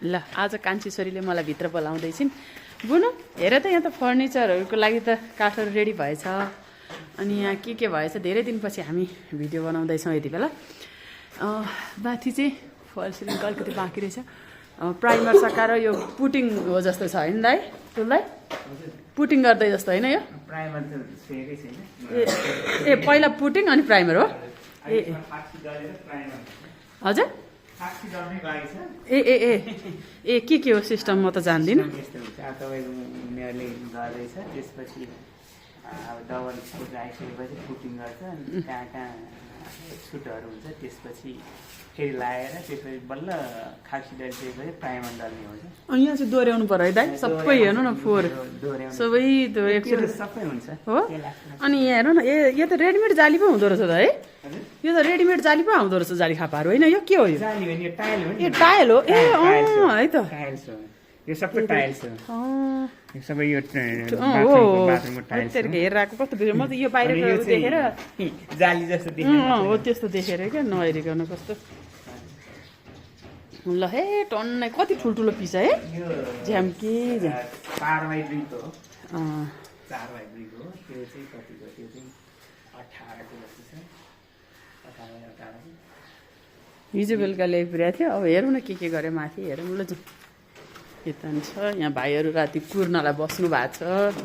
ल आज कान्छी छोरीले मलाई भित्र बोलाउँदैछिन्। बुनु हेर त यहाँ त फर्निचरहरूको लागि त काठहरू रेडी भएछ। अनि यहाँ के भएछ धेरै दिनपछि हामी भिडियो बनाउँदैछौँ यति बेला। माथि चाहिँ फल सिलिङ अलिकति बाँकी रहेछ। प्राइमर सकाएर यो पुटिङ हो जस्तो छ होइन दाइ? त्यसलाई पुटिङ गर्दै जस्तो होइन यो? प्राइमर त छेकै छैन। ए पहिला पुटिङ अनि प्राइमर हो? ए हजुर ए ए ए ए के हो सिस्टम म त जान्दिनँ। यस्तो हुन्छ अब तपाईँको उनीहरूले गर्दैछ, त्यसपछि अब डबल स्कुट आइसकेपछि पुटिङ गर्छ, अनि कहाँ कहाँ छुटहरू हुन्छ, त्यसपछि फेरि लगाएर त्यसपछि बल्ल खाक्सी डलिसकेपछि प्राइमर डल्ने हुन्छ। अनि यहाँ चाहिँ दोहोऱ्याउनु पर्यो है दाइ? सबै हेर्नु न फोहोर सबै एकचोटि सबै हुन्छ हो। अनि यहाँ हेर्नु न, यो त रेडिमेड जाली पो हुँदो रहेछ त है? यो त रेडिमेड जाली पो आउँदो रहेछ, जाली खापाहरू होइन? यो के हो? यो जाली होइन, यो टाइल हो नि। ए टाइल हो? ए है त, टाइल्स हो यो, सबै टाइल्स हो यो, सबै यो बाथरुमको टाइल्स हेरेर कस्तो देख्यो म त यो बाहिरको देखेर जाली जस्तो हो त्यस्तो देखेर क्या नहेरिकन कस्तो। ल हे टन्नै कति ठुल्ठुलो पिस है झ्याम्की 4x2 हो। 4x2 हो। त्यो चाहिँ कतिको? त्यो चाहिँ 18 को जस्तो छ। 18 हिजो बेलुका ल्याइपुर्याएको थियो। अब हेरौँ न के गरे माथि हेरौँ ल। यता छ यहाँ भाइहरू राति कुर्नलाई बस्नु भएको छ।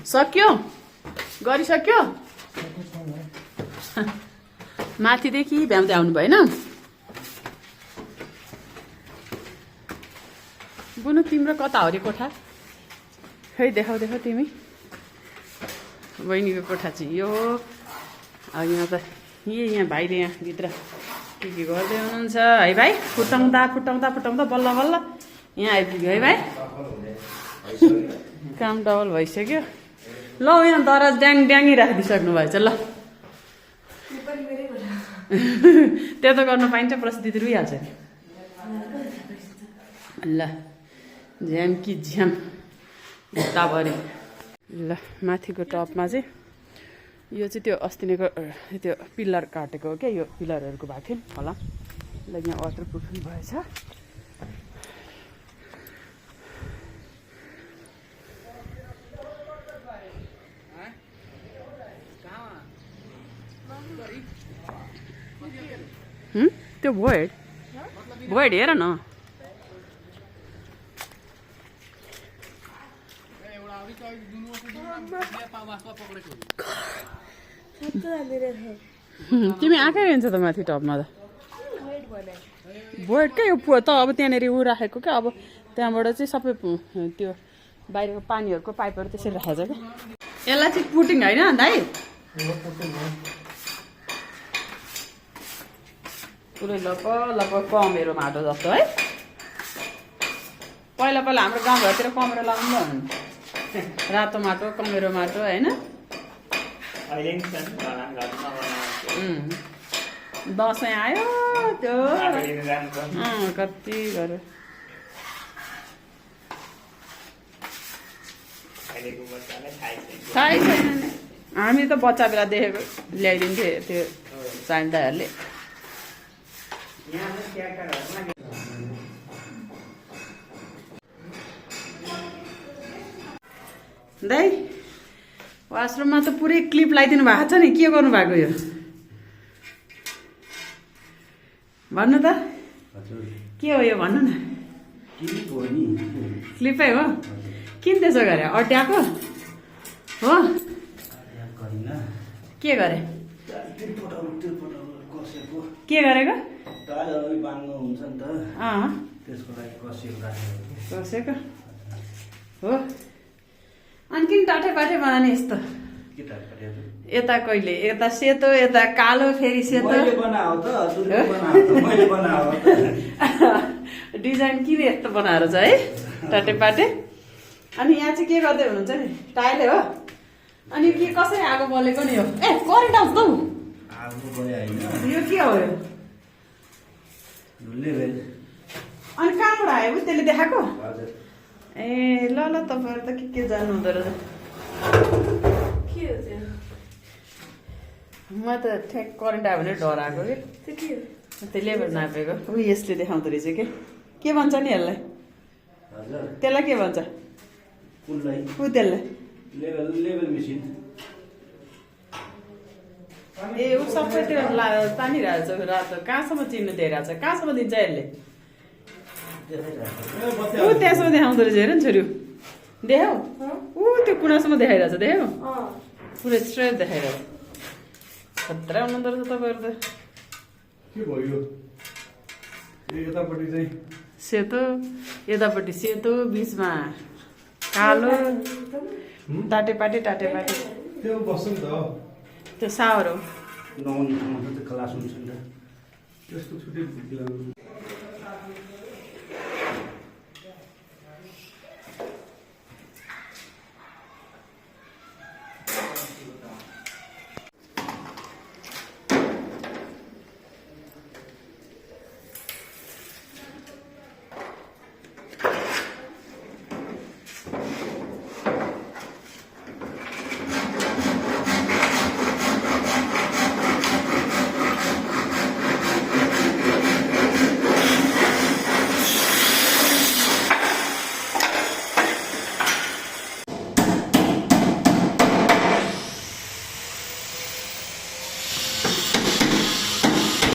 सक्यो? गरिसक्यो? माथिदेखि भ्याउँदै आउनु भएन? बुनु तिम्रो कता हो रे कोठा? खै देखाउ तिमी। बहिनीको कोठा चाहिँ यो हो। अब यहाँ त यहाँ भाइले यहाँ भित्र के गर्दै हुनुहुन्छ है भाइ? फुटाउँदा बल्ल बल्ल यहाँ आइपुग्यो है भाइ। काम डबल भइसक्यो। ल यहाँ दराज ड्याङी राखिदिइसक्नु भएछ। ल त्यो त गर्नु पाइन्छ, प्रसिद्धि रुइहाल्छ नि। ल झ्याम्की झ्याम यताभरि। ल माथिको टपमा चाहिँ यो चाहिँ त्यो अस्तिनेको त्यो पिलर काटेको हो क्या, यो पिलरहरूको भएको थियो नि होला। ल यहाँ वाटर प्रुफ पनि भएछ। त्यो भोइड हेर न। तिमी आएकै रहन्छ त माथि टपमा त। भोइड क्या यो त अब त्यहाँनिर ऊ राखेको क्या। अब त्यहाँबाट चाहिँ सबै त्यो बाहिरको पानीहरूको पाइपहरू त्यसरी राखेको छ क्या। यसलाई चाहिँ पुटिङ होइन दाइ? पुरै लप कमेरो माटो जस्तो है। पहिला हाम्रो गाउँघरतिर कमेरो लाउनु न, रातो माटो कमेरो माटो होइन? दसैँ आयो त्यो कति गऱ्यो। थाहै छैन नि। हामी त बच्चा बेला देखेको ल्याइदिन्थे त्यो साइन्स दाइहरूले। दाइ वासरुममा त पुरै क्लिप लगाइदिनु भएको छ नि, के गर्नु भएको यो? भन्नु त के हो यो भन्नु न। क्लिपै हो? किन त्यसो गरे? अड्याएको हो? के गरे? के गरेको? कसेको हो? अनि किन टाठे पाठे बनाने यस्तो? यता कहिले यता सेतो यता कालो फेरि सेतो डिजाइन किन यस्तो बनाएर छ है टाटे पाटे? अनि यहाँ चाहिँ के गर्दै हुनुहुन्छ नि? टाइलै हो? अनि के कसरी आगो बलेको नि हो? ए करेन्ट आउँछ त यो के हो यो? अनि कहाँबाट आयो त्यसले देखाएको? ए ल तपाईँहरू त के जान्नु हुँदो रहेछ। के हो त्यो? म त ठ्याक करेन्ट आयो भने डराएको कि। त्यसले भएर नापेको ऊ यसले देखाउँदो रहेछ के भन्छ नि यसलाई हजुर त्यसलाई के भन्छ कुनलाई ऊ त्यसलाई लेभल मेसिन ए ऊ सबैतिर तानिरहेको छ रातो कहाँसम्म चिन्नु दिइरहेको छ कहाँसम्म दिन्छ यसले ऊ त्यहाँसम्म देखाउँदो रहेछ हेर नि छोरी देखाऊ ऊ त्यो कुनासम्म देखाइरहेछ देखाऊ पुरै स्ट्रेट देखाइरहेछ खतरा हुनुहुँदो रहेछ तपाईँहरू त के भयो यतापट्टि चाहिँ सेतो यतापट्टि सेतो बिचमा कालो टाटेपाटे त्यो बस्छ नि त त्यो सावर हो नहुनु त क्लास हुन्छ नि त त्यसको छुट्टै